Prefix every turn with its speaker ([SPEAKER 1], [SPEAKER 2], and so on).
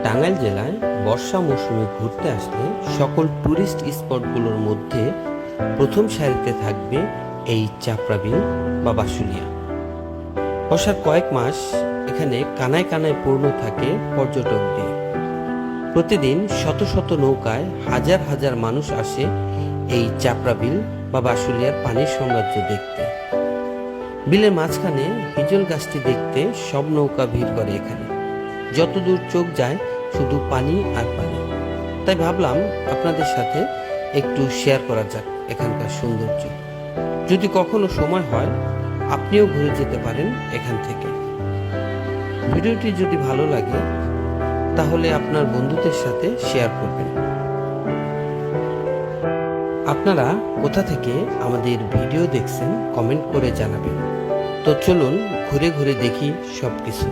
[SPEAKER 1] টাঙ্গাইল জেলায় বর্ষা মৌসুমে ঘুরতে আসলে সকল ট্যুরিস্ট স্পটগুলোর মধ্যে প্রথম সারিতে থাকবে এই চাপড়া বিল বা বাসুলিয়া। বর্ষার কয়েক মাস এখানে কানায় কানায় পূর্ণ থাকে পর্যটক দিয়ে। প্রতিদিন শত শত নৌকায় হাজার হাজার মানুষ আসে এই চাপড়া বিল বা বাসুলিয়ার পানির সৌন্দর্য দেখতে। বিলের মাঝখানে হিজল গাছটি দেখতে সব নৌকা ভিড় করে এখানে। যতদূর চোখ যায় শুধু পানি আর পানি। তাই ভাবলাম আপনাদের সাথে একটু শেয়ার করা যাক এখানকার সৌন্দর্য। যদি কখনো সময় হয় আপনিও ঘুরে যেতে পারেন এখান থেকে। ভিডিওটি যদি ভালো লাগে তাহলে আপনার বন্ধুদের সাথে শেয়ার করবেন। আপনারা কোথা থেকে আমাদের ভিডিও দেখছেন কমেন্ট করে জানাবেন। তো চলুন ঘুরে ঘুরে দেখি সবকিছু।